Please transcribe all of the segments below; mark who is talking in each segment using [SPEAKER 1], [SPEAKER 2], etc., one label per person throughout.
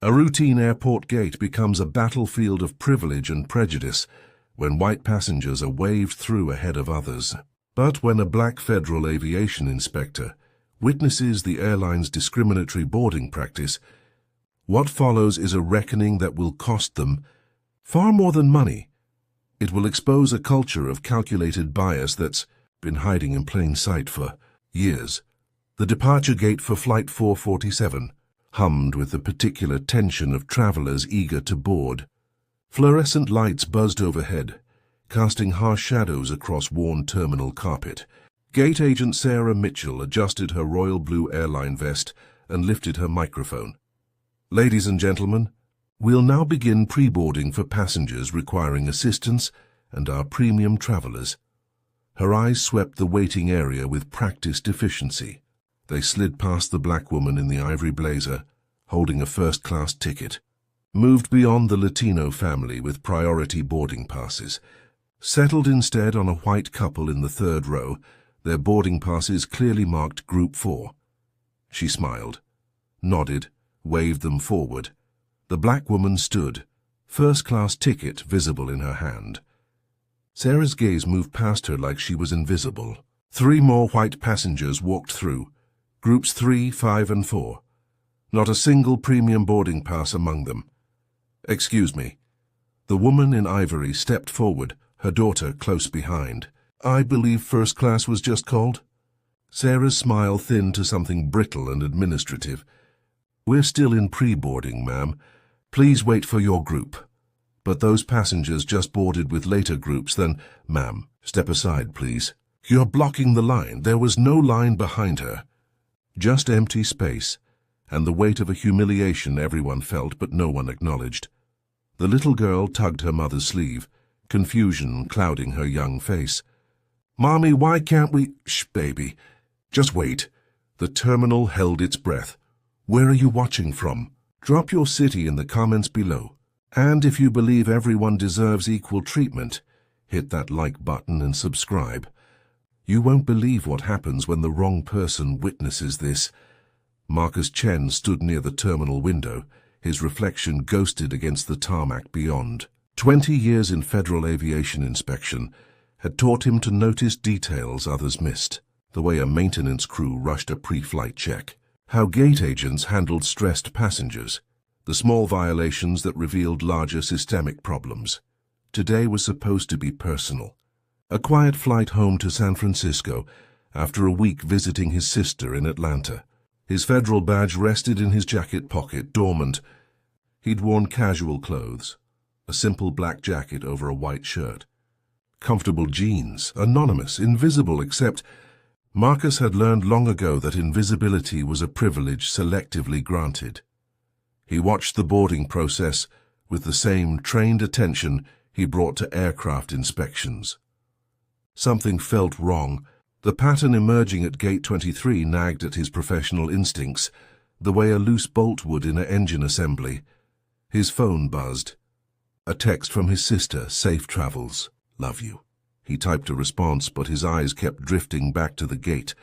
[SPEAKER 1] A routine airport gate becomes a battlefield of privilege and prejudice when white passengers are waved through ahead of others. But when a black federal aviation inspector witnesses the airline's discriminatory boarding practice, what follows is a reckoning that will cost them far more than money. It will expose a culture of calculated bias that's been hiding in plain sight for years. The departure gate for Flight 447 hummed with the particular tension of travelers eager to board. Fluorescent lights buzzed overhead, casting harsh shadows across worn terminal carpet. Gate agent Sarah Mitchell adjusted her royal blue airline vest and lifted her microphone. "Ladies and gentlemen, we'll now begin pre-boarding for passengers requiring assistance and our premium travelers." Her eyes swept the waiting area with practiced efficiency. They slid past the black woman in the ivory blazer, holding a first-class ticket, moved beyond the Latino family with priority boarding passes, settled instead on a white couple in the third row, their boarding passes clearly marked Group 4. She smiled, nodded, waved them forward. The black woman stood, first-class ticket visible in her hand. Sarah's gaze moved past her like she was invisible. 3 more white passengers walked through, Groups 3, 5, and 4. Not a single premium boarding pass among them. "Excuse me." The woman in ivory stepped forward, her daughter close behind. "I believe first class was just called." Sarah's smile thinned to something brittle and administrative. "We're still in pre-boarding, ma'am. Please wait for your group. But those passengers just boarded with later groups, then, ma'am, step aside, please. You're blocking the line." There was no line behind her. Just empty space, and the weight of a humiliation everyone felt but no one acknowledged. The little girl tugged her mother's sleeve, confusion clouding her young face. "Mommy, why can't we—" "Shh, baby. Just wait." The terminal held its breath. "Where are you watching from? Drop your city in the comments below. And if you believe everyone deserves equal treatment, hit that like button and subscribe. You won't believe what happens when the wrong person witnesses this." Marcus Chen stood near the terminal window, his reflection ghosted against the tarmac beyond. 20 years in federal aviation inspection had taught him to notice details others missed. The way a maintenance crew rushed a pre-flight check, how gate agents handled stressed passengers, the small violations that revealed larger systemic problems. Today was supposed to be personal. A quiet flight home to San Francisco after a week visiting his sister in Atlanta. His federal badge rested in his jacket pocket, dormant. He'd worn casual clothes, a simple black jacket over a white shirt. Comfortable jeans, anonymous, invisible, except Marcus had learned long ago that invisibility was a privilege selectively granted. He watched the boarding process with the same trained attention he brought to aircraft inspections. Something felt wrong. The pattern emerging at Gate 23 nagged at his professional instincts, the way a loose bolt would in an engine assembly. His phone buzzed. A text from his sister, "Safe travels. Love you." He typed a response, but his eyes kept drifting back to the gate.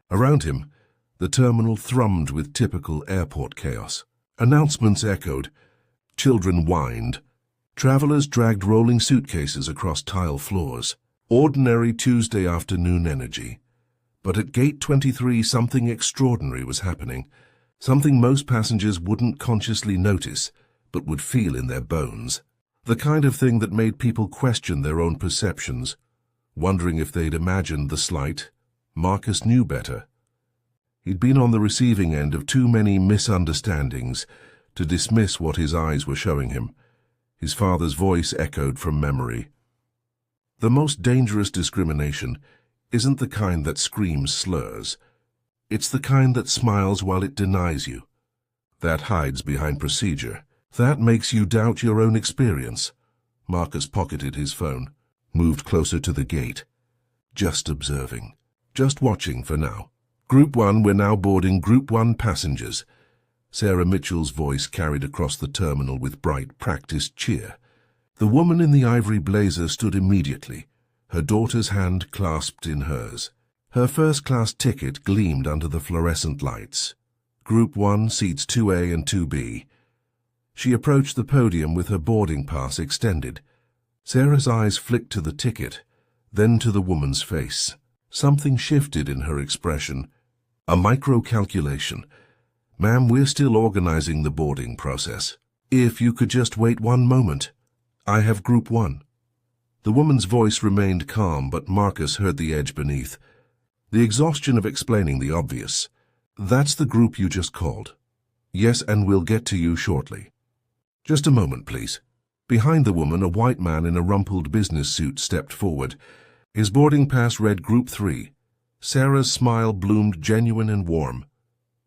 [SPEAKER 1] Around him, the terminal thrummed with typical airport chaos. Announcements echoed. Children whined. Travelers dragged rolling suitcases across tile floors. Ordinary Tuesday afternoon energy. But at Gate 23 something extraordinary was happening, something most passengers wouldn't consciously notice, but would feel in their bones. The kind of thing that made people question their own perceptions, wondering if they'd imagined the slight. Marcus knew better. He'd been on the receiving end of too many misunderstandings to dismiss what his eyes were showing him. His father's voice echoed from memory. The most dangerous discrimination isn't the kind that screams slurs. It's the kind that smiles while it denies you. That hides behind procedure. That makes you doubt your own experience. Marcus pocketed his phone, moved closer to the gate. Just observing. Just watching for now. Group 1, we're now boarding Group 1 passengers. Sarah Mitchell's voice carried across the terminal with bright, practiced cheer. The woman in the ivory blazer stood immediately, her daughter's hand clasped in hers. Her first-class ticket gleamed under the fluorescent lights. Group 1, seats 2A and 2B. She approached the podium with her boarding pass extended. Sarah's eyes flicked to the ticket, then to the woman's face. Something shifted in her expression. A micro-calculation. "Ma'am, we're still organizing the boarding process. If you could just wait one moment. I have Group 1. The woman's voice remained calm, but Marcus heard the edge beneath. The exhaustion of explaining the obvious. "That's the group you just called." "Yes, and we'll get to you shortly." "Just a moment, please." Behind the woman, a white man in a rumpled business suit stepped forward. His boarding pass read Group 3. Sarah's smile bloomed genuine and warm.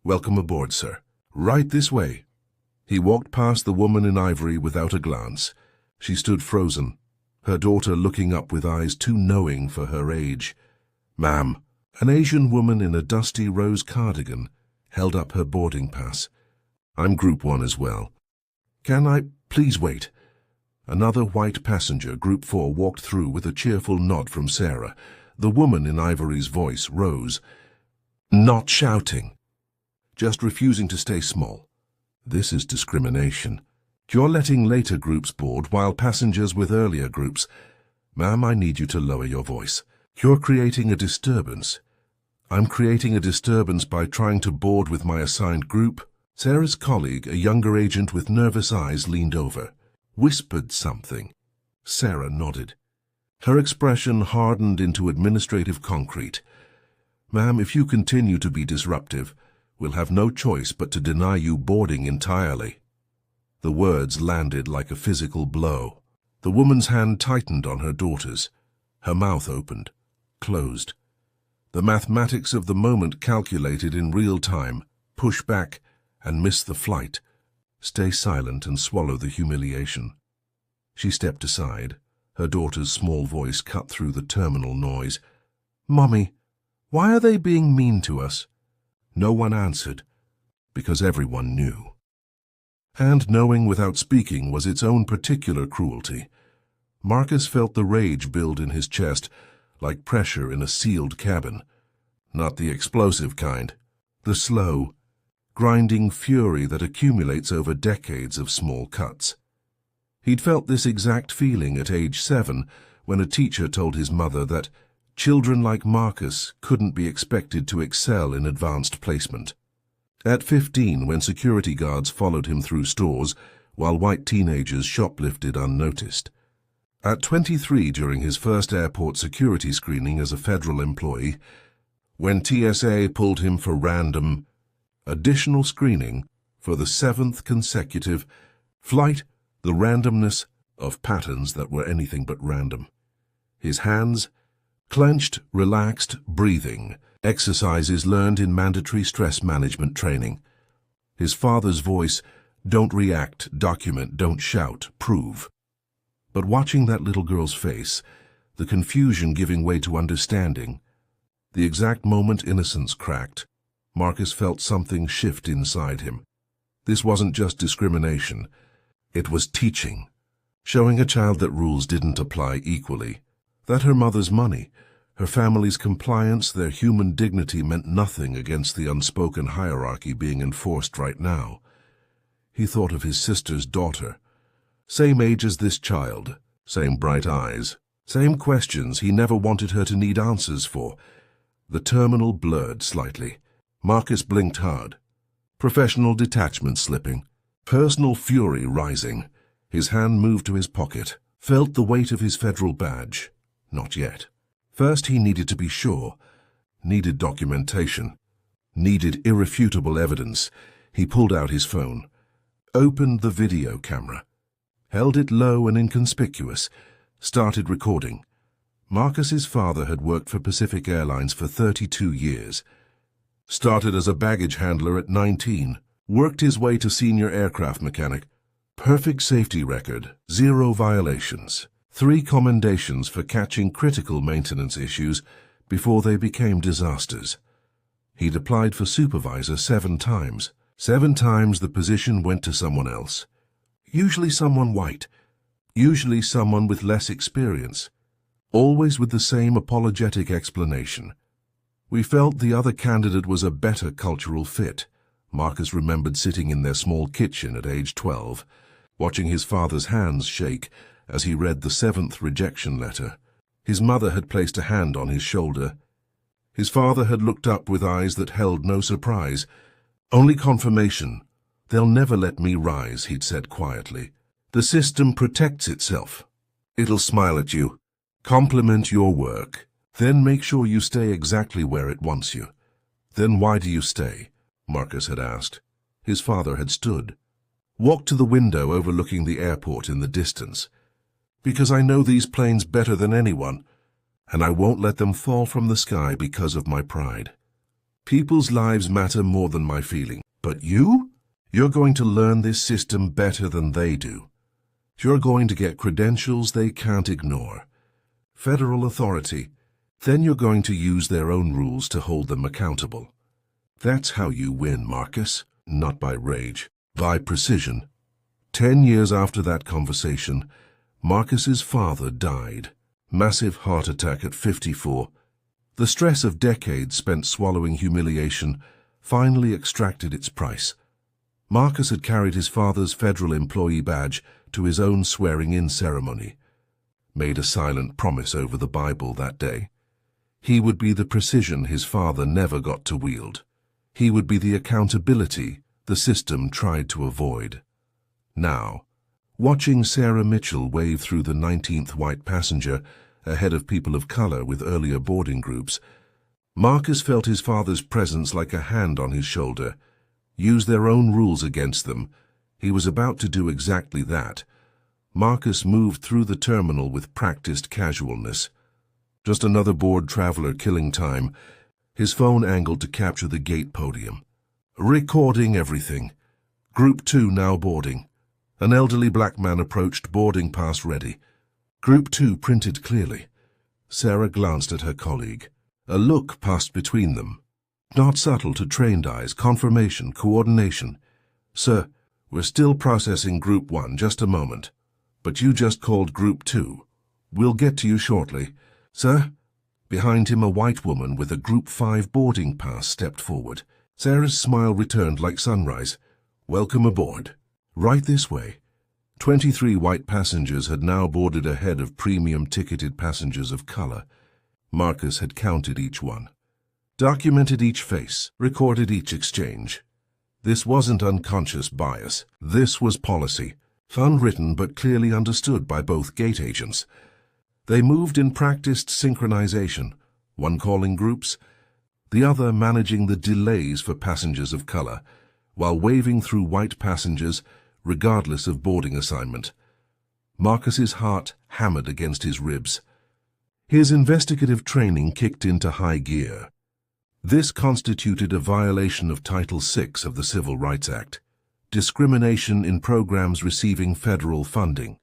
[SPEAKER 1] "Welcome aboard, sir. Right this way." He walked past the woman in ivory without a glance. She stood frozen, her daughter looking up with eyes too knowing for her age. "Ma'am." An Asian woman in a dusty rose cardigan held up her boarding pass. "I'm Group 1 as well." "Can I please wait?" Another white passenger, Group 4, walked through with a cheerful nod from Sarah. The woman in ivory's voice rose. "Not shouting. Just refusing to stay small. This is discrimination. You're letting later groups board while passengers with earlier groups. Ma'am, I need you to lower your voice. You're creating a disturbance." "I'm creating a disturbance by trying to board with my assigned group." Sarah's colleague, a younger agent with nervous eyes, leaned over, whispered something. Sarah nodded. Her expression hardened into administrative concrete. "Ma'am, if you continue to be disruptive, we'll have no choice but to deny you boarding entirely." The words landed like a physical blow. The woman's hand tightened on her daughter's. Her mouth opened, closed. The mathematics of the moment calculated in real time: push back and miss the flight. Stay silent and swallow the humiliation. She stepped aside. Her daughter's small voice cut through the terminal noise. "Mommy, why are they being mean to us?" No one answered, because everyone knew. And knowing without speaking was its own particular cruelty. Marcus felt the rage build in his chest, like pressure in a sealed cabin. Not the explosive kind, the slow, grinding fury that accumulates over decades of small cuts. He'd felt this exact feeling at age 7 when a teacher told his mother that children like Marcus couldn't be expected to excel in advanced placement. At 15, when security guards followed him through stores while white teenagers shoplifted unnoticed. At 23, during his first airport security screening as a federal employee, when TSA pulled him for random, additional screening for the 7th consecutive flight, the randomness of patterns that were anything but random. His hands, clenched, relaxed, breathing, exercises learned in mandatory stress management training. His father's voice, "Don't react, document, don't shout, prove." But watching that little girl's face, the confusion giving way to understanding, the exact moment innocence cracked, Marcus felt something shift inside him. This wasn't just discrimination. It was teaching, showing a child that rules didn't apply equally, that her mother's money, her family's compliance, their human dignity meant nothing against the unspoken hierarchy being enforced right now. He thought of his sister's daughter. Same age as this child, same bright eyes, same questions he never wanted her to need answers for. The terminal blurred slightly. Marcus blinked hard. Professional detachment slipping, personal fury rising. His hand moved to his pocket, felt the weight of his federal badge. Not yet. First he needed to be sure, needed documentation, needed irrefutable evidence. He pulled out his phone, opened the video camera, held it low and inconspicuous, started recording. Marcus's father had worked for Pacific Airlines for 32 years. Started as a baggage handler at 19, worked his way to senior aircraft mechanic. Perfect safety record, 0 violations, 3 commendations for catching critical maintenance issues before they became disasters. He'd applied for supervisor 7 times. 7 times the position went to someone else. Usually someone white, usually someone with less experience, always with the same apologetic explanation. "We felt the other candidate was a better cultural fit," Marcus remembered sitting in their small kitchen at age 12, watching his father's hands shake as he read the 7th rejection letter. His mother had placed a hand on his shoulder. His father had looked up with eyes that held no surprise, only confirmation. "They'll never let me rise," he'd said quietly. "The system protects itself. It'll smile at you, compliment your work, then make sure you stay exactly where it wants you." "Then why do you stay?" Marcus had asked. His father had stood, walked to the window overlooking the airport in the distance. "Because I know these planes better than anyone, and I won't let them fall from the sky because of my pride. People's lives matter more than my feeling. But you? You're going to learn this system better than they do. You're going to get credentials they can't ignore. Federal authority. Then you're going to use their own rules to hold them accountable. That's how you win, Marcus. Not by rage, by precision." 10 years after that conversation, Marcus's father died. Massive heart attack at 54. The stress of decades spent swallowing humiliation finally extracted its price. Marcus had carried his father's federal employee badge to his own swearing-in ceremony, made a silent promise over the Bible that day. He would be the precision his father never got to wield. He would be the accountability the system tried to avoid. Now, watching Sarah Mitchell wave through the 19th white passenger ahead of people of color with earlier boarding groups, Marcus felt his father's presence like a hand on his shoulder. Use their own rules against them. He was about to do exactly that. Marcus moved through the terminal with practiced casualness. Just another bored traveler killing time, his phone angled to capture the gate podium. Recording everything. Group 2 now boarding. An elderly black man approached, boarding pass ready. Group 2 printed clearly. Sarah glanced at her colleague. A look passed between them. Not subtle to trained eyes, confirmation, coordination. "Sir, we're still processing Group 1, just a moment. But you just called Group 2. We'll get to you shortly." "Sir?" Behind him, a white woman with a Group 5 boarding pass stepped forward. Sarah's smile returned like sunrise. "Welcome aboard. Right this way." 23 white passengers had now boarded ahead of premium-ticketed passengers of color. Marcus had counted each one, documented each face, recorded each exchange. This wasn't unconscious bias. This was policy, unwritten but clearly understood by both gate agents. They moved in practiced synchronization, one calling groups, the other managing the delays for passengers of color, while waving through white passengers regardless of boarding assignment. Marcus's heart hammered against his ribs. His investigative training kicked into high gear. This constituted a violation of Title VI of the Civil Rights Act, discrimination in programs receiving federal funding.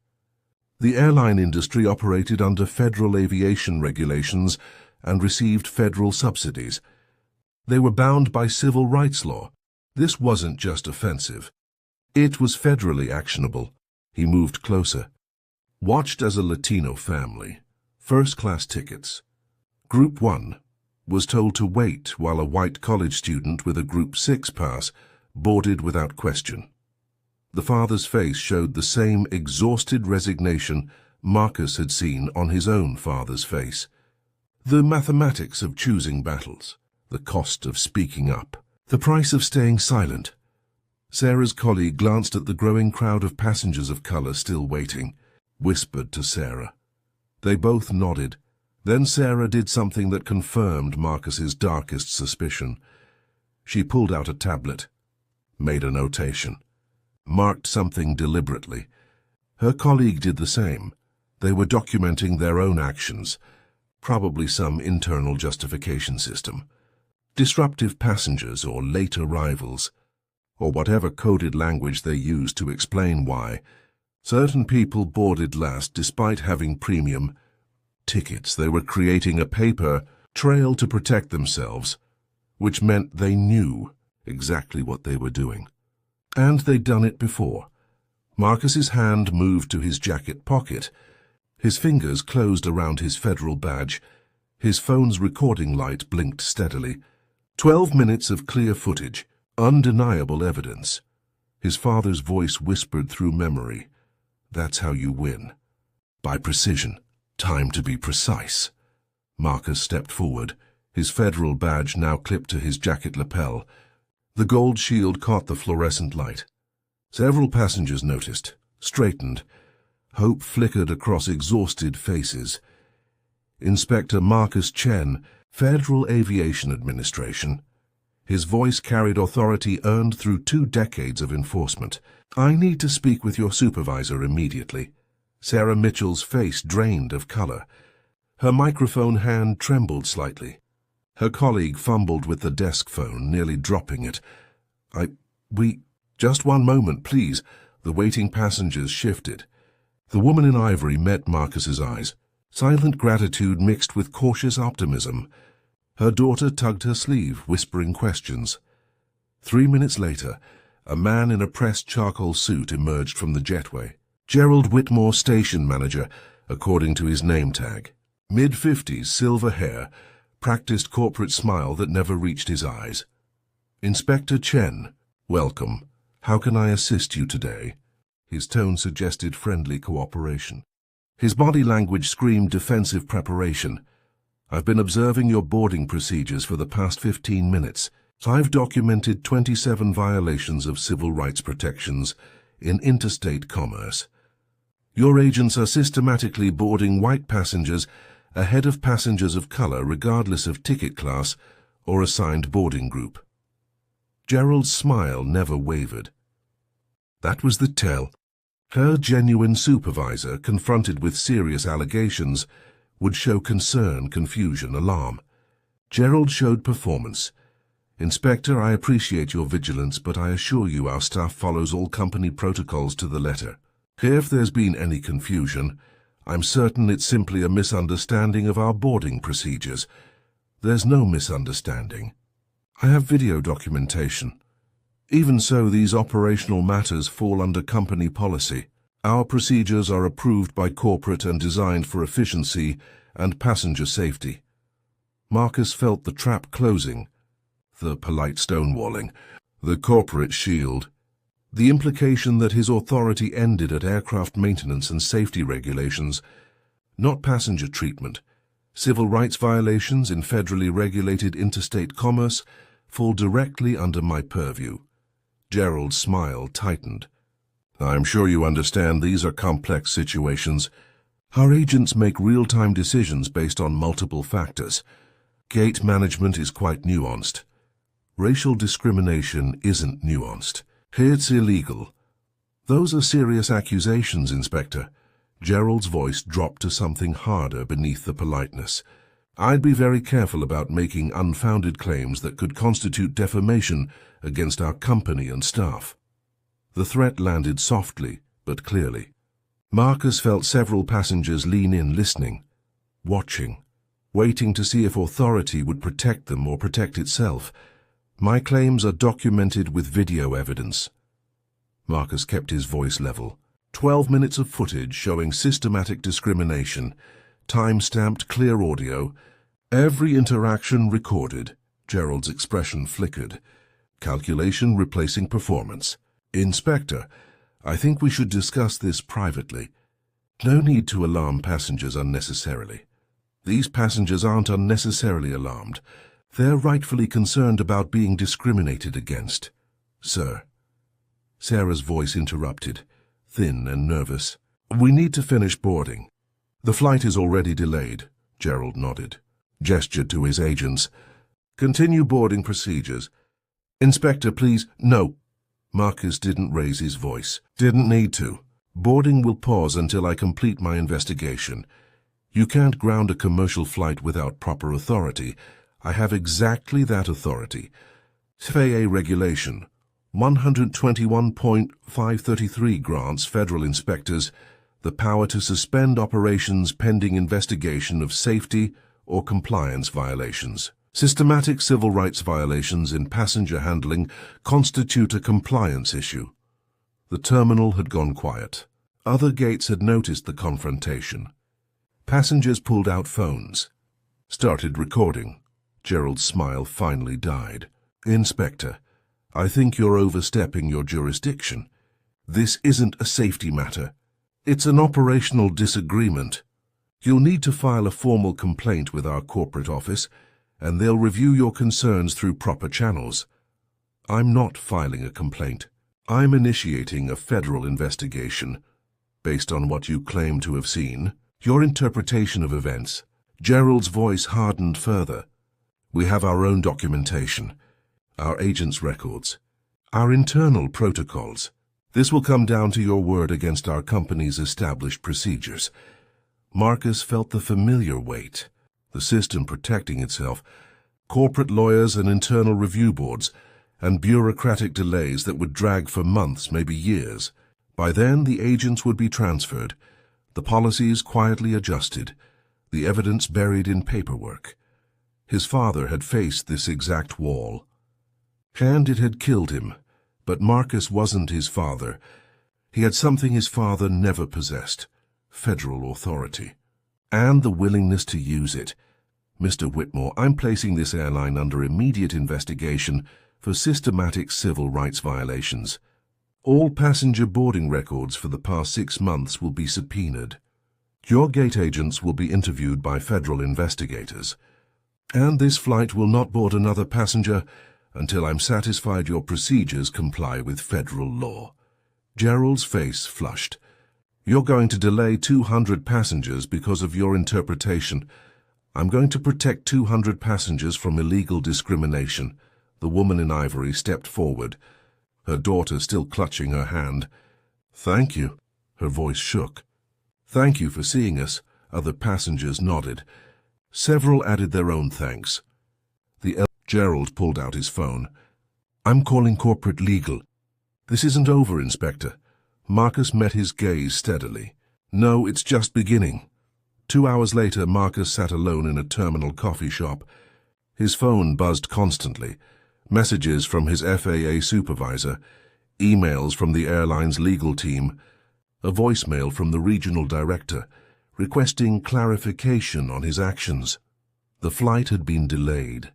[SPEAKER 1] The airline industry operated under federal aviation regulations and received federal subsidies. They were bound by civil rights law. This wasn't just offensive. It was federally actionable. He moved closer. Watched as a Latino family. First-class tickets. Group 1 was told to wait while a white college student with a Group 6 pass boarded without question. The father's face showed the same exhausted resignation Marcus had seen on his own father's face. The mathematics of choosing battles, the cost of speaking up, the price of staying silent. Sarah's colleague glanced at the growing crowd of passengers of color still waiting, whispered to Sarah. They both nodded. Then Sarah did something that confirmed Marcus's darkest suspicion. She pulled out a tablet, made a notation, marked something deliberately. Her colleague did the same. They were documenting their own actions, probably some internal justification system. Disruptive passengers or late arrivals, or whatever coded language they used to explain why. Certain people boarded last despite having premium tickets. They were creating a paper trail to protect themselves, which meant they knew exactly what they were doing. And they'd done it before. Marcus's hand moved to his jacket pocket. His fingers closed around his federal badge. His phone's recording light blinked steadily. 12 minutes of clear footage, Undeniable evidence. His father's voice whispered through memory. That's how you win. By precision. Time to be precise. Marcus stepped forward, his federal badge now clipped to his jacket lapel. The gold shield caught the fluorescent light. Several passengers noticed, straightened. Hope flickered across exhausted faces. Inspector Marcus Chen, Federal Aviation Administration. His voice carried authority earned through 2 decades of enforcement. I need to speak with your supervisor immediately. Sarah Mitchell's face drained of color. Her microphone hand trembled slightly. Her colleague fumbled with the desk phone, nearly dropping it. Just one moment, please. The waiting passengers shifted. The woman in ivory met Marcus's eyes, silent gratitude mixed with cautious optimism. Her daughter tugged her sleeve, whispering questions. 3 minutes later, a man in a pressed charcoal suit emerged from the jetway. Gerald Whitmore, station manager, according to his name tag. Mid-50s, silver hair, practiced corporate smile that never reached his eyes. Inspector Chen, welcome. How can I assist you today? His tone suggested friendly cooperation. His body language screamed defensive preparation. I've been observing your boarding procedures for the past 15 minutes. I've documented 27 violations of civil rights protections in interstate commerce. Your agents are systematically boarding white passengers ahead of passengers of color regardless of ticket class or assigned boarding group. Gerald's smile never wavered. That was the tell. Her genuine supervisor, confronted with serious allegations, would show concern, confusion, alarm. Gerald showed performance. Inspector, I appreciate your vigilance, but I assure you our staff follows all company protocols to the letter. If there's been any confusion, I'm certain it's simply a misunderstanding of our boarding procedures. There's no misunderstanding. I have video documentation. Even so, these operational matters fall under company policy. Our procedures are approved by corporate and designed for efficiency and passenger safety. Marcus felt the trap closing, the polite stonewalling, the corporate shield, the implication that his authority ended at aircraft maintenance and safety regulations, not passenger treatment. Civil rights violations in federally regulated interstate commerce fall directly under my purview. Gerald's smile tightened. I'm sure you understand these are complex situations. Our agents make real-time decisions based on multiple factors. Gate management is quite nuanced. Racial discrimination isn't nuanced. It's illegal. Those are serious accusations, Inspector. Gerald's voice dropped to something harder beneath the politeness. I'd be very careful about making unfounded claims that could constitute defamation against our company and staff. The threat landed softly, but clearly. Marcus felt several passengers lean in, listening, watching, waiting to see if authority would protect them or protect itself. My claims are documented with video evidence. Marcus kept his voice level. 12 minutes of footage showing systematic discrimination, time-stamped clear audio, every interaction recorded. Gerald's expression flickered. Calculation replacing performance. Inspector, I think we should discuss this privately. No need to alarm passengers unnecessarily. These passengers aren't unnecessarily alarmed. They're rightfully concerned about being discriminated against. Sir. Sarah's voice interrupted, thin and nervous. We need to finish boarding. The flight is already delayed. Gerald nodded, gestured to his agents. Continue boarding procedures. Inspector, please. No. Marcus didn't raise his voice. Didn't need to. Boarding will pause until I complete my investigation. You can't ground a commercial flight without proper authority. I have exactly that authority. FAA regulation 121.533 grants federal inspectors the power to suspend operations pending investigation of safety or compliance violations. Systematic civil rights violations in passenger handling constitute a compliance issue. The terminal had gone quiet. Other gates had noticed the confrontation. Passengers pulled out phones, started recording. Gerald's smile finally died. Inspector, I think you're overstepping your jurisdiction. This isn't a safety matter. It's an operational disagreement. You'll need to file a formal complaint with our corporate office, and they'll review your concerns through proper channels. I'm not filing a complaint. I'm initiating a federal investigation. Based on what you claim to have seen, your interpretation of events, Gerald's voice hardened further. We have our own documentation, our agents' records, our internal protocols. This will come down to your word against our company's established procedures. Marcus felt the familiar weight, the system protecting itself, corporate lawyers and internal review boards, and bureaucratic delays that would drag for months, maybe years. By then, the agents would be transferred, the policies quietly adjusted, the evidence buried in paperwork. His father had faced this exact wall. And it had killed him, but Marcus wasn't his father. He had something his father never possessed: federal authority, and the willingness to use it. Mr. Whitmore, I'm placing this airline under immediate investigation for systematic civil rights violations. All passenger boarding records for the past 6 months will be subpoenaed. Your gate agents will be interviewed by federal investigators. And this flight will not board another passenger until I'm satisfied your procedures comply with federal law. Gerald's face flushed. You're going to delay 200 passengers because of your interpretation. I'm going to protect 200 passengers from illegal discrimination. The woman in ivory stepped forward, her daughter still clutching her hand. Thank you. Her voice shook. Thank you for seeing us. Other passengers nodded. Several added their own thanks. Gerald pulled out his phone. I'm calling corporate legal. This isn't over, Inspector. Marcus met his gaze steadily. No, it's just beginning. 2 hours later, Marcus sat alone in a terminal coffee shop. His phone buzzed constantly. Messages from his FAA supervisor, emails from the airline's legal team, a voicemail from the regional director, requesting clarification on his actions. The flight had been delayed.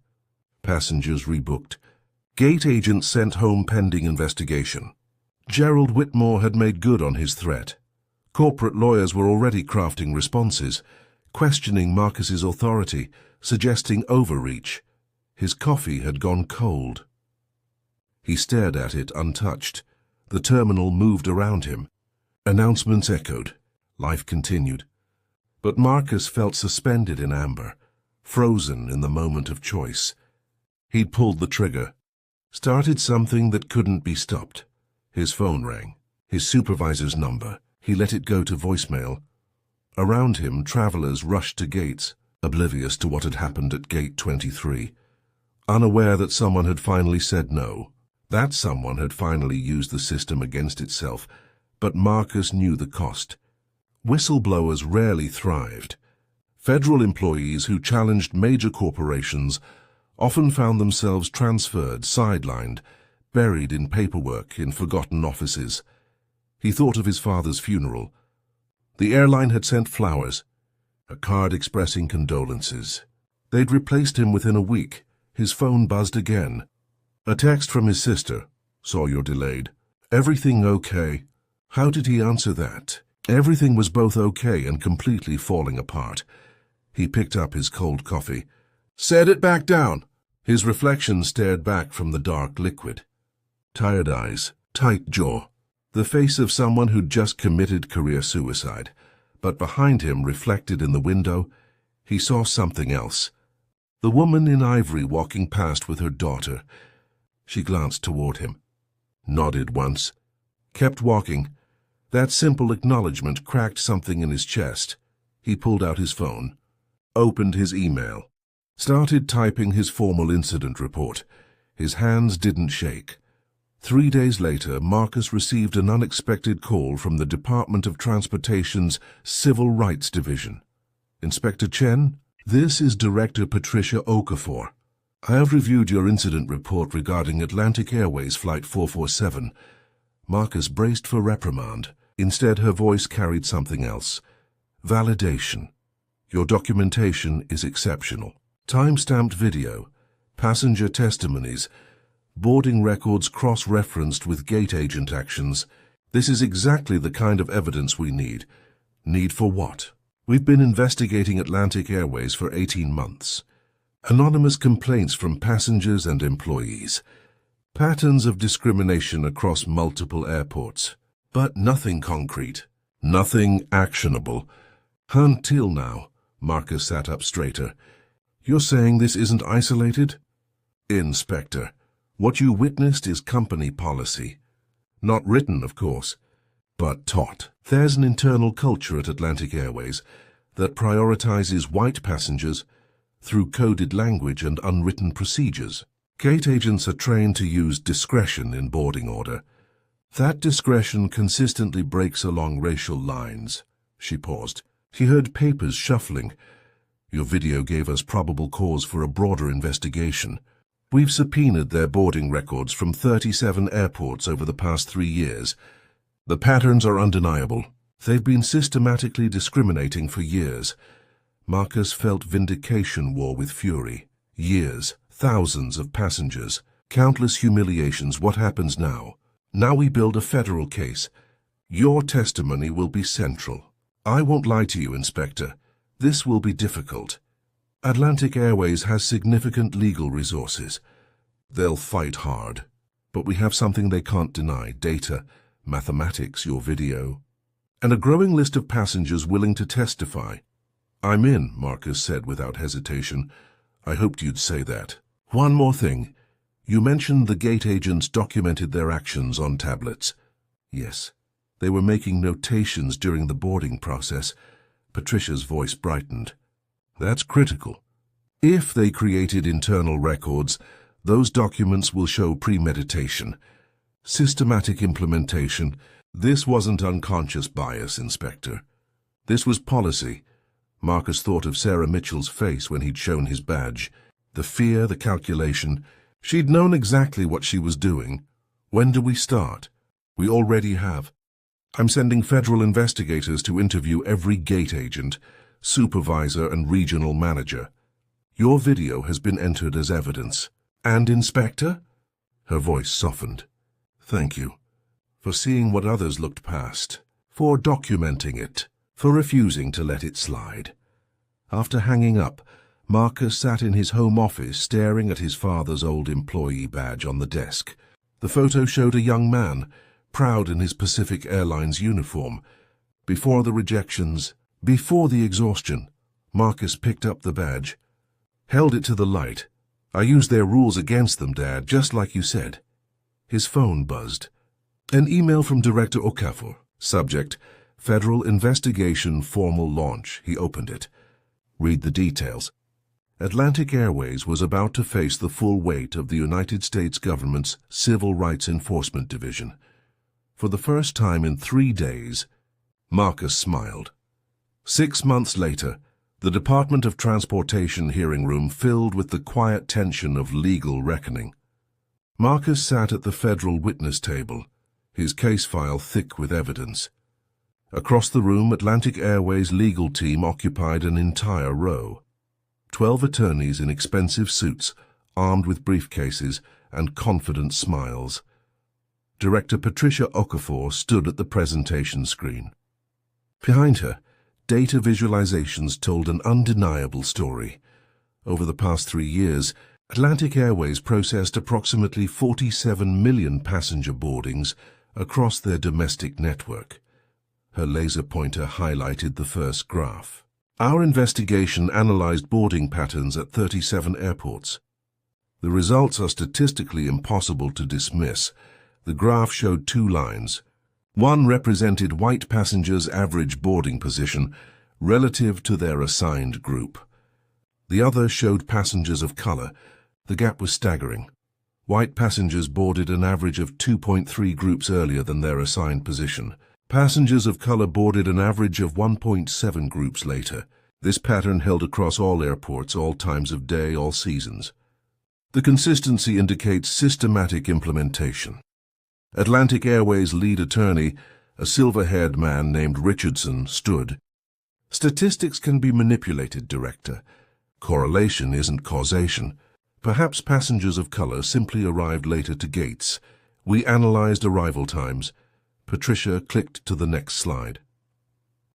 [SPEAKER 1] Passengers rebooked. Gate agents sent home pending investigation. Gerald Whitmore had made good on his threat. Corporate lawyers were already crafting responses, questioning Marcus's authority, suggesting overreach. His coffee had gone cold. He stared at it untouched. The terminal moved around him. Announcements echoed. Life continued. But Marcus felt suspended in amber, frozen in the moment of choice. He'd pulled the trigger, started something that couldn't be stopped. His phone rang. His supervisor's number. He let it go to voicemail. Around him, travelers rushed to gates, oblivious to what had happened at Gate 23. Unaware that someone had finally said no. That someone had finally used the system against itself, but Marcus knew the cost. Whistleblowers rarely thrived. Federal employees who challenged major corporations often found themselves transferred, sidelined, buried in paperwork in forgotten offices. He thought of his father's funeral. The airline had sent flowers, a card expressing condolences. They'd replaced him within a week. His phone buzzed again. A text from his sister. Saw you're delayed. Everything okay? How did he answer that? Everything was both okay and completely falling apart. He picked up his cold coffee. Set it back down. His reflection stared back from the dark liquid. Tired eyes, tight jaw. The face of someone who'd just committed career suicide. But behind him, reflected in the window, he saw something else. The woman in ivory walking past with her daughter. She glanced toward him, nodded once, kept walking. That simple acknowledgement cracked something in his chest. He pulled out his phone, opened his email, started typing his formal incident report. His hands didn't shake. 3 days later, Marcus received an unexpected call from the Department of Transportation's Civil Rights Division. Inspector Chen? This is Director Patricia Okafor. I have reviewed your incident report regarding Atlantic Airways Flight 447. Marcus braced for reprimand. Instead, her voice carried something else. Validation. Your documentation is exceptional. Time-stamped video, passenger testimonies, boarding records cross-referenced with gate agent actions. This is exactly the kind of evidence we need. Need for what? We've been investigating Atlantic Airways for 18 months. Anonymous complaints from passengers and employees. Patterns of discrimination across multiple airports. But nothing concrete. Nothing actionable. Until now. Marcus sat up straighter. You're saying this isn't isolated? Inspector, what you witnessed is company policy. Not written, of course, but taught. There's an internal culture at Atlantic Airways that prioritizes white passengers through coded language and unwritten procedures. Gate agents are trained to use discretion in boarding order. That discretion consistently breaks along racial lines. She paused. He heard papers shuffling. Your video gave us probable cause for a broader investigation. We've subpoenaed their boarding records from 37 airports over the past 3 years. The patterns are undeniable. They've been systematically discriminating for years. Marcus felt vindication war with fury. Years, thousands of passengers, countless humiliations. What happens now? Now we build a federal case. Your testimony will be central. I won't lie to you, Inspector. This will be difficult. Atlantic Airways has significant legal resources. They'll fight hard. But we have something they can't deny: data, mathematics, your video, and a growing list of passengers willing to testify. I'm in, Marcus said without hesitation. I hoped you'd say that. One more thing. You mentioned the gate agents documented their actions on tablets. Yes. They were making notations during the boarding process. Patricia's voice brightened. That's critical. If they created internal records, those documents will show premeditation, systematic implementation. This wasn't unconscious bias, Inspector. This was policy. Marcus thought of Sarah Mitchell's face when he'd shown his badge. The fear, the calculation. She'd known exactly what she was doing. When do we start? We already have. I'm sending federal investigators to interview every gate agent, supervisor, and regional manager. Your video has been entered as evidence. And, Inspector? Her voice softened. Thank you. For seeing what others looked past. For documenting it. For refusing to let it slide. After hanging up, Marcus sat in his home office staring at his father's old employee badge on the desk. The photo showed a young man, proud in his Pacific Airlines uniform. Before the rejections, before the exhaustion, Marcus picked up the badge, held it to the light. I used their rules against them, Dad, just like you said. His phone buzzed. An email from Director Okafor. Subject, Federal Investigation Formal Launch. He opened it. Read the details. Atlantic Airways was about to face the full weight of the United States government's Civil Rights Enforcement Division. For the first time in 3 days, Marcus smiled. 6 months later, the Department of Transportation hearing room filled with the quiet tension of legal reckoning. Marcus sat at the federal witness table, his case file thick with evidence. Across the room, Atlantic Airways' legal team occupied an entire row. 12 attorneys in expensive suits, armed with briefcases and confident smiles. Director Patricia Okafor stood at the presentation screen. Behind her, data visualizations told an undeniable story. Over the past 3 years, Atlantic Airways processed approximately 47 million passenger boardings across their domestic network. Her laser pointer highlighted the first graph. Our investigation analyzed boarding patterns at 37 airports. The results are statistically impossible to dismiss. The graph showed 2 lines. One represented white passengers' average boarding position relative to their assigned group. The other showed passengers of color. The gap was staggering. White passengers boarded an average of 2.3 groups earlier than their assigned position. Passengers of color boarded an average of 1.7 groups later. This pattern held across all airports, all times of day, all seasons. The consistency indicates systematic implementation. Atlantic Airways' lead attorney, a silver-haired man named Richardson, stood. Statistics can be manipulated, Director. Correlation isn't causation. Perhaps passengers of color simply arrived later to gates. We analyzed arrival times. Patricia clicked to the next slide.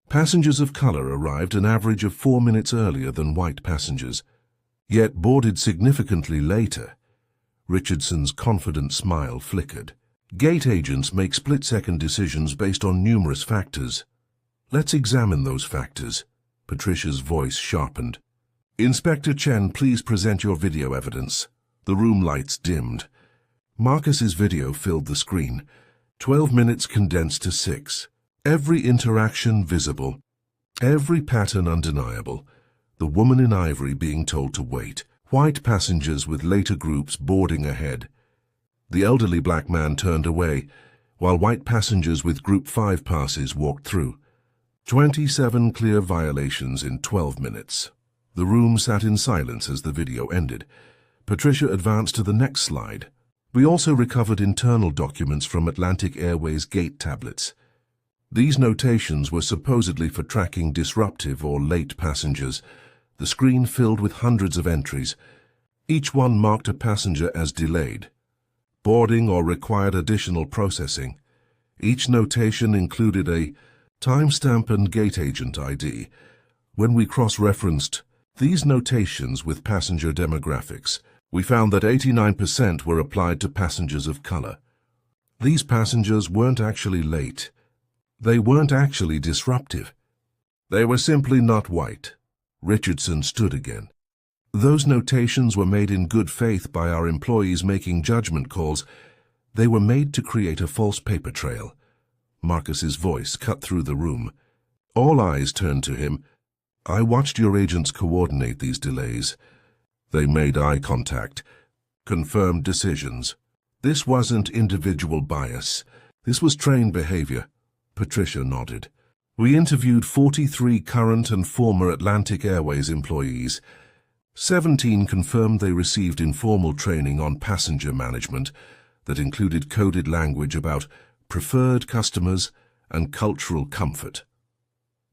[SPEAKER 1] Passengers of color arrived an average of 4 minutes earlier than white passengers, yet boarded significantly later. Richardson's confident smile flickered. Gate agents make split-second decisions based on numerous factors. Let's examine those factors. Patricia's voice sharpened. Inspector Chen, please present your video evidence. The room lights dimmed. Marcus's video filled the screen. 12 minutes condensed to 6. Every interaction visible. Every pattern undeniable. The woman in ivory being told to wait. White passengers with later groups boarding ahead. The elderly black man turned away, while white passengers with Group 5 passes walked through. 27 clear violations in 12 minutes. The room sat in silence as the video ended. Patricia advanced to the next slide. We also recovered internal documents from Atlantic Airways gate tablets. These notations were supposedly for tracking disruptive or late passengers. The screen filled with hundreds of entries. Each one marked a passenger as delayed, boarding, or required additional processing. Each notation included a timestamp and gate agent ID. When we cross-referenced these notations with passenger demographics, we found that 89% were applied to passengers of color. These passengers weren't actually late. They weren't actually disruptive. They were simply not white. Richardson stood again. Those notations were made in good faith by our employees making judgment calls. They were made to create a false paper trail. Marcus's voice cut through the room. All eyes turned to him. I watched your agents coordinate these delays. They made eye contact, confirmed decisions. This wasn't individual bias. This was trained behavior. Patricia nodded. We interviewed 43 current and former Atlantic Airways employees. 17 confirmed they received informal training on passenger management that included coded language about preferred customers and cultural comfort.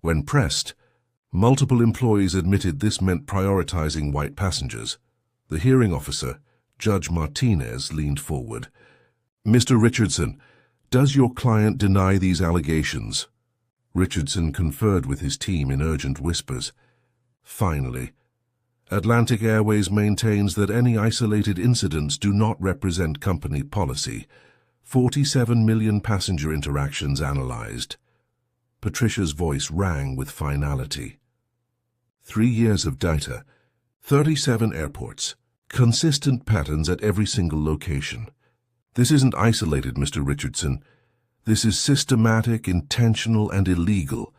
[SPEAKER 1] When pressed, multiple employees admitted this meant prioritizing white passengers. The hearing officer, Judge Martinez, leaned forward. Mr. Richardson, does your client deny these allegations? Richardson conferred with his team in urgent whispers. Finally, Atlantic Airways maintains that any isolated incidents do not represent company policy. 47 million passenger interactions analyzed. Patricia's voice rang with finality. 3 years of data, 37 airports, consistent patterns at every single location. This isn't isolated, Mr. Richardson. This is systematic, intentional, and illegal.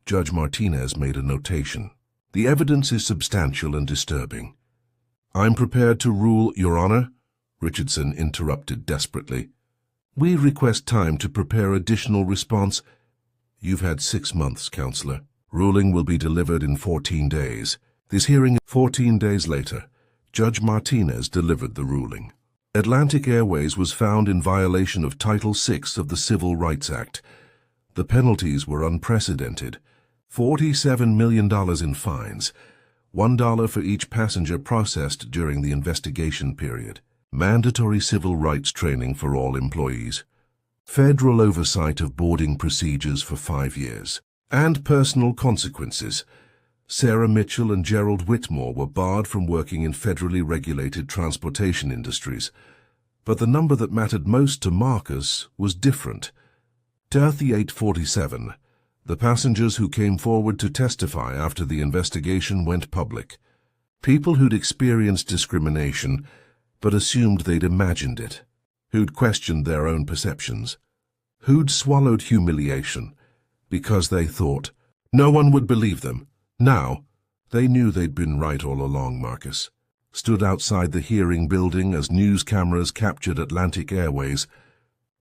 [SPEAKER 1] Judge Martinez made a notation. The evidence is substantial and disturbing. I'm prepared to rule, Your Honor, Richardson interrupted desperately. We request time to prepare additional response. You've had 6 months, Counselor. Ruling will be delivered in 14 days. This hearing, 14 days later, Judge Martinez delivered the ruling. Atlantic Airways was found in violation of Title VI of the Civil Rights Act. The penalties were unprecedented. $47 million in fines, $1 for each passenger processed during the investigation period. Mandatory civil rights training for all employees. Federal oversight of boarding procedures for 5 years. And personal consequences. Sarah Mitchell and Gerald Whitmore were barred from working in federally regulated transportation industries. But the number that mattered most to Marcus was different. 3847. The passengers who came forward to testify after the investigation went public. People who'd experienced discrimination, but assumed they'd imagined it. Who'd questioned their own perceptions. Who'd swallowed humiliation, because they thought no one would believe them. Now, they knew they'd been right all along. Marcus stood outside the hearing building as news cameras captured Atlantic Airways.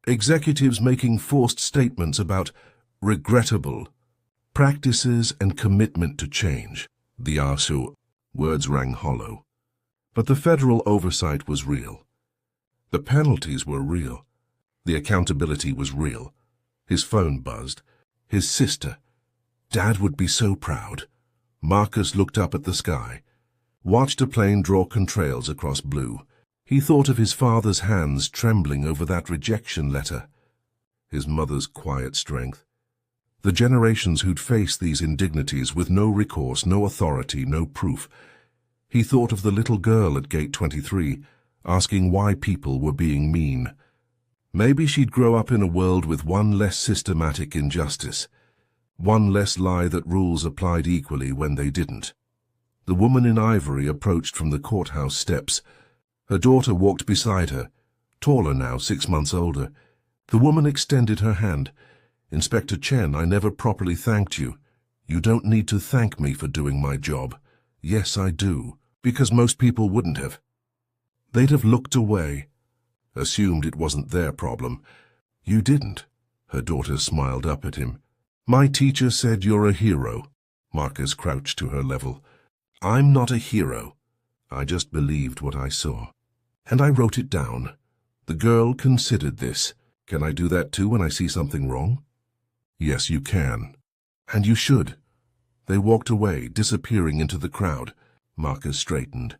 [SPEAKER 1] Executives making forced statements about regrettable practices and commitment to change. The ASU words rang hollow. But the federal oversight was real. The penalties were real. The accountability was real. His phone buzzed. His sister. Dad would be so proud. Marcus looked up at the sky. watched a plane draw contrails across blue. He thought of his father's hands trembling over that rejection letter, his mother's quiet strength. The generations who'd faced these indignities with no recourse, no authority, no proof. He thought of the little girl at gate 23, asking why people were being mean. Maybe she'd grow up in a world with one less systematic injustice, one less lie that rules applied equally when they didn't. The woman in ivory approached from the courthouse steps. Her daughter walked beside her, taller now, 6 months older. The woman extended her hand. "Inspector Chen, I never properly thanked you. You don't need to thank me for doing my job." "Yes, I do, because most people wouldn't have. They'd have looked away, assumed it wasn't their problem." "You didn't." Her daughter smiled up at him. "My teacher said you're a hero." Marcus crouched to her level. "I'm not a hero. I just believed what I saw. And I wrote it down. The girl considered this. Can I do that too when I see something wrong?" "Yes, you can. And you should." They walked away, disappearing into the crowd. Marcus straightened,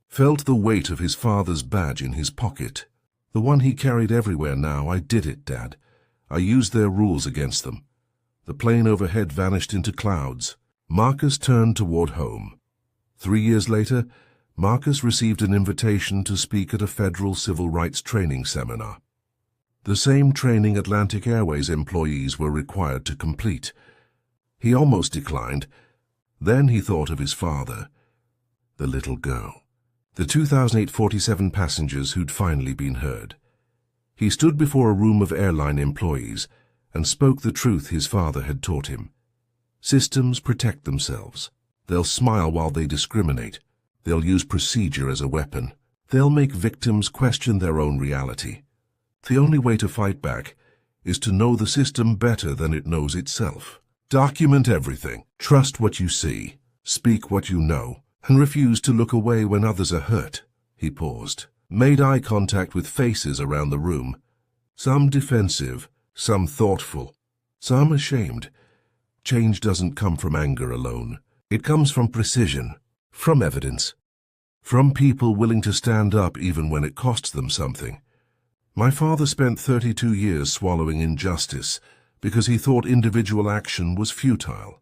[SPEAKER 1] felt the weight of his father's badge in his pocket. The one he carried everywhere now. "I did it, Dad. I used their rules against them." The plane overhead vanished into clouds. Marcus turned toward home. 3 years later, Marcus received an invitation to speak at a federal civil rights training seminar. The same training Atlantic Airways employees were required to complete. He almost declined. Then he thought of his father, the little girl, the 2008 47 passengers who'd finally been heard. He stood before a room of airline employees and spoke the truth his father had taught him. Systems protect themselves. They'll smile while they discriminate. They'll use procedure as a weapon. They'll make victims question their own reality. The only way to fight back is to know the system better than it knows itself. Document everything. Trust what you see. Speak what you know. And refuse to look away when others are hurt. He paused, made eye contact with faces around the room. Some defensive, some thoughtful, some ashamed. Change doesn't come from anger alone. It comes from precision, from evidence, from people willing to stand up even when it costs them something. My father spent 32 years swallowing injustice because he thought individual action was futile.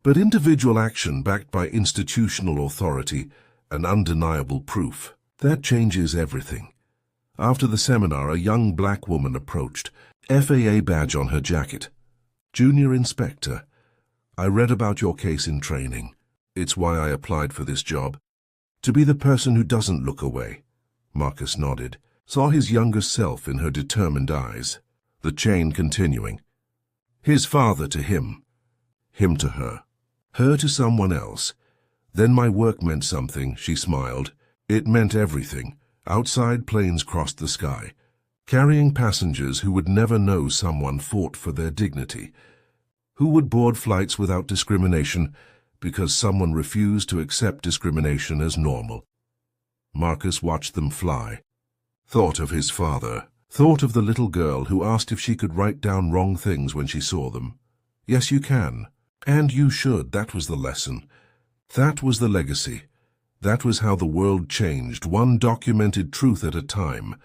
[SPEAKER 1] But individual action backed by institutional authority and undeniable proof, that changes everything. After the seminar, a young black woman approached, FAA badge on her jacket. "Junior Inspector, I read about your case in training. It's why I applied for this job. To be the person who doesn't look away." Marcus nodded, saw his younger self in her determined eyes. The chain continuing. His father to him to her to someone else. Then my work meant something, she smiled. It meant everything. Outside, planes crossed the sky, carrying passengers who would never know someone fought for their dignity, who would board flights without discrimination because someone refused to accept discrimination as normal. Marcus watched them fly, thought of his father, thought of the little girl who asked if she could write down wrong things when she saw them. Yes, you can. And you should. That was the lesson. That was the legacy. That was how the world changed, one documented truth at a time.